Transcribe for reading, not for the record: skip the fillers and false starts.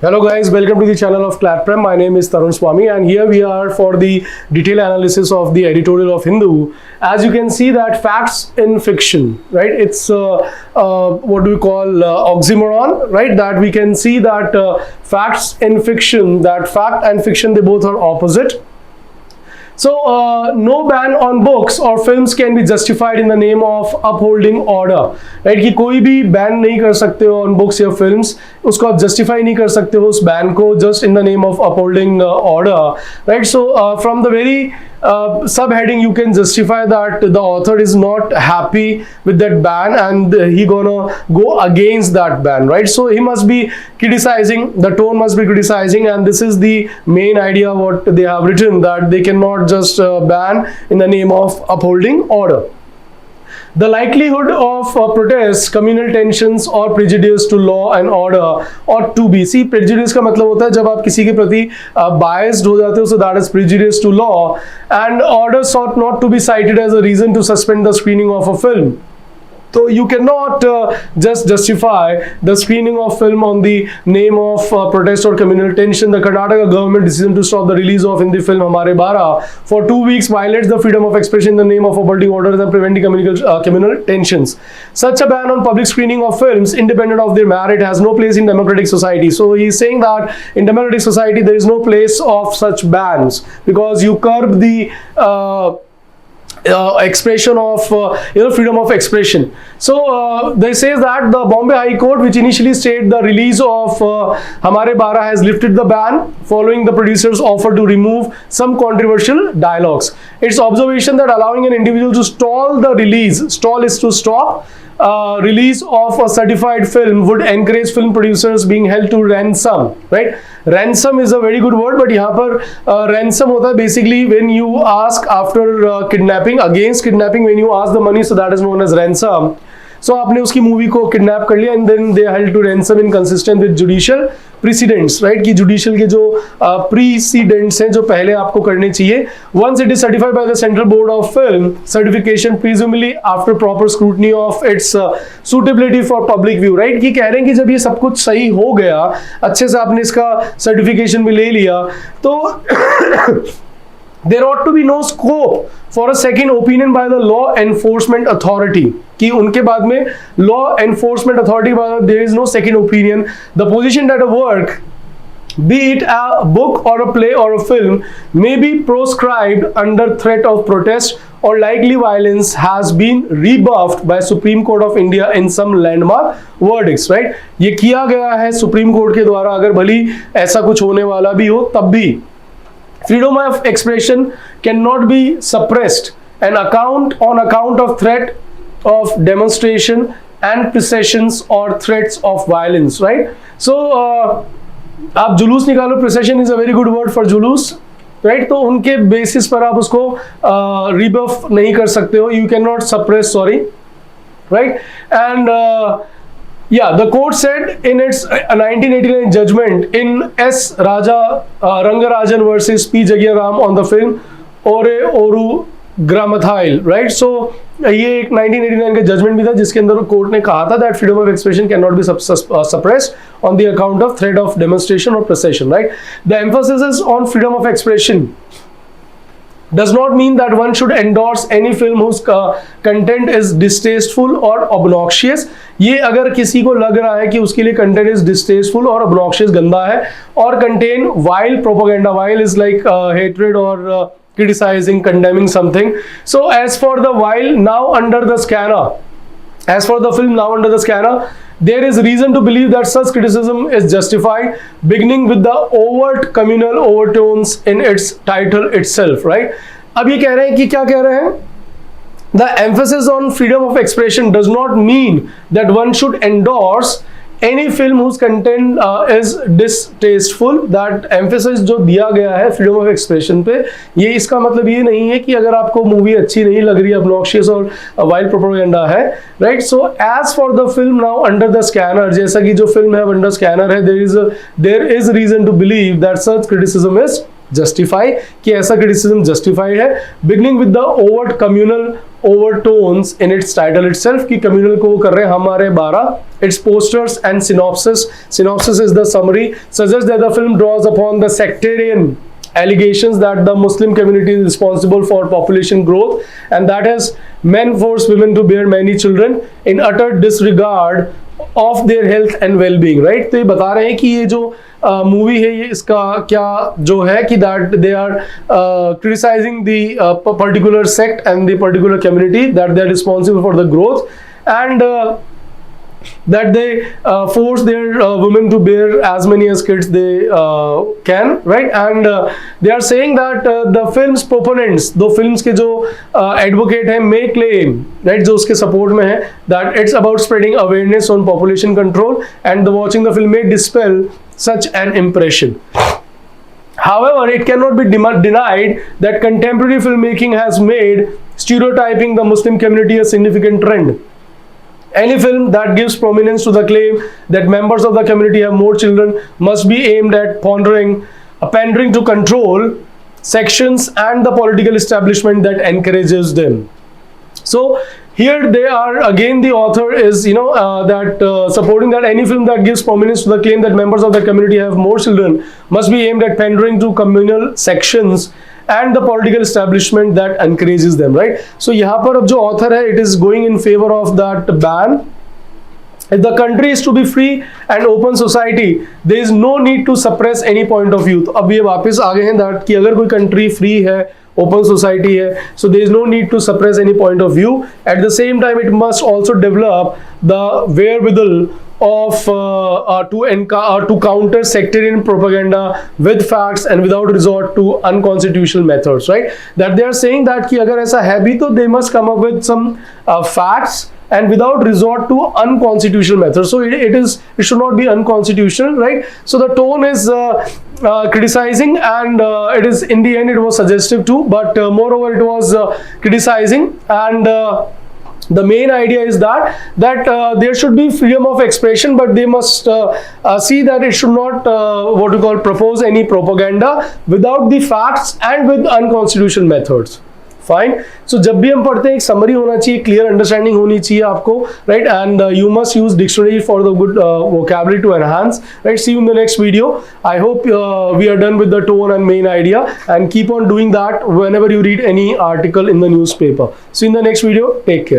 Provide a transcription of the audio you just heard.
Hello guys, welcome to the channel of ClatPrem. My name is Tarun Swami and here we are for the detailed analysis of the editorial of Hindu. As you can see that facts in fiction, right? It's what do we call oxymoron, right? That we can see that facts in fiction, that fact and fiction, they both are opposite. So no ban on books or films can be justified in the name of upholding order, right? कि कोई भी ban नहीं कर सकते हो on books या films, उसको आप justify नहीं कर सकते हो उस ban को just in the name of upholding order, right? So from the very subheading you can justify that the author is not happy with that ban and he gonna go against that ban, right? So he must be criticizing, the tone must be criticizing, and this is the main idea what they have written, that they cannot just ban in the name of upholding order. The likelihood of protests, communal tensions or prejudice to law and order or to be. See, prejudice का मतलब होता है जब आप किसी के प्रति biased हो जाते हो, so that is prejudice to law, and order sought not to be cited as a reason to suspend the screening of a film. So you cannot just justify the screening of film on the name of protest or communal tension. The Karnataka government decision to stop the release of Hindi film Hamare Bara for 2 weeks violates the freedom of expression in the name of upholding orders and preventing communal tensions. Such a ban on public screening of films, independent of their merit, has no place in democratic society. So he is saying that in democratic society there is no place of such bans because you curb the expression of freedom of expression. So they says that the Bombay High Court, which initially stated the release of Hamare Bara, has lifted the ban following the producer's offer to remove some controversial dialogues. It's observation that allowing an individual to stall the release, stall is to stop, release of a certified film would encourage film producers being held to ransom, right? Ransom is a very good word, but यहाँ पर ransom होता है basically when you ask after kidnapping, against kidnapping, when you ask the money, so that is known as ransom. So आपने उसकी movie को kidnap कर लिया and then they held to ransom inconsistent with judicial precedents, right? कि judicial के जो precedents हैं जो पहले आपको करने चाहिए. Once it is certified by the Central Board of Film Certification, presumably after proper scrutiny of its suitability for public view, right? कि कह रहे हैं कि जब ये सब कुछ सही हो गया, अच्छे से आपने इसका सर्टिफिकेशन भी ले लिया, तो there ought to be no scope for a second opinion by the law enforcement authority. कि उनके बाद में law enforcement authority, there is no second opinion. The position that a work, be it a book or a play or a film, may be proscribed under threat of protest or likely violence has been rebuffed by Supreme Court of India in some landmark verdicts, right? ये किया गया है supreme court के द्वारा, अगर भली ऐसा कुछ होने वाला भी हो तब भी freedom of expression cannot be suppressed on account of threat of demonstration and processions or threats of violence, right? So आप जुलूस निकालो, procession is a very good word for जुलूस, right? तो उनके बेसिस पर आप उसको rebuff नहीं कर सकते हो, you cannot suppress, sorry, right? And yeah, the court said in its 1989 judgment in S. Rangarajan versus P. Jagiyaram on the film Ore Oru Gramathail, right? So ये एक 1989 का जजमेंट भी था जिसके अंदर कोर्ट ने कहा था that freedom of expression cannot be suppressed on the account of threat of demonstration or procession, right? The emphasis is on freedom of expression does not mean that one should endorse any film whose content is distasteful or obnoxious. ये अगर किसी को लग रहा है कि उसके लिए content is distasteful or obnoxious, गंदा है, or contain vile propaganda, vile is like hatred or criticizing, condemning something. So as for the vile now under the scanner, as for the film now under the scanner, there is reason to believe that such criticism is justified, beginning with the overt communal overtones in its title itself, right? अब ये कह रहे हैं कि क्या कह रहे हैं? The emphasis on freedom of expression does not mean that one should endorse any film whose content is distasteful. That emphasis जो दिया गया है freedom of expression पे, ये इसका मतलब ये नहीं है कि अगर आपको मूवी अच्छी नहीं लग रही, obnoxious और wild propaganda है, right? So as for the film now under the scanner, जैसा कि जो film है under scanner है, there is reason to believe that such criticism is justify, कि ऐसा criticism justified है, beginning with the overt communal overtones in its title itself, कि communal को वो कर रहे हैं हमारे 12. Its posters and synopsis is the summary, suggests that the film draws upon the sectarian allegations that the Muslim community is responsible for population growth and that has men force women to bear many children in utter disregard of their health and well-being, right? तो ये बता रहे हैं कि ये जो movie है ये इसका क्या जो है कि that they are criticizing the particular sect and the particular community that they are responsible for the growth and that they force their women to bear as many as kids they can, right? And they are saying that the film's proponents, दो films के जो advocate हैं, may claim, right, जो उसके support में है, that it's about spreading awareness on population control and the watching the film may dispel such an impression. However, it cannot be denied that contemporary filmmaking has made stereotyping the Muslim community a significant trend. Any film that gives prominence to the claim that members of the community have more children must be aimed at pandering to control sections and the political establishment that encourages them. So here they are again, the author is supporting that any film that gives prominence to the claim that members of the community have more children must be aimed at pandering to communal sections and the political establishment that encourages them, right? So यहाँ पर अब जो author है, it is going in favor of that ban. If the country is to be free and open society, there is no need to suppress any point of view. तो अब ये वापस आ गए हैं that कि अगर कोई country free है, open society है, so there is no need to suppress any point of view. At the same time, it must also develop the wherewithal of to counter sectarian propaganda with facts and without resort to unconstitutional methods, right? That they are saying that कि अगर ऐसा है भी तो they must come up with some facts and without resort to unconstitutional methods. So it should not be unconstitutional, right? So the tone is criticizing and it is, in the end, it was suggestive too, but moreover it was criticizing and the main idea is that there should be freedom of expression, but they must see that it should not propose any propaganda without the facts and with unconstitutional methods. Fine. So जब भी हम पढ़ते हैं एक summary होना चाहिए, clear understanding होनी चाहिए आपको, right? And you must use dictionary for the good vocabulary to enhance, right? See you in the next video. I hope we are done with the tone and main idea, and keep on doing that whenever you read any article in the newspaper. See you in the next video. Take care.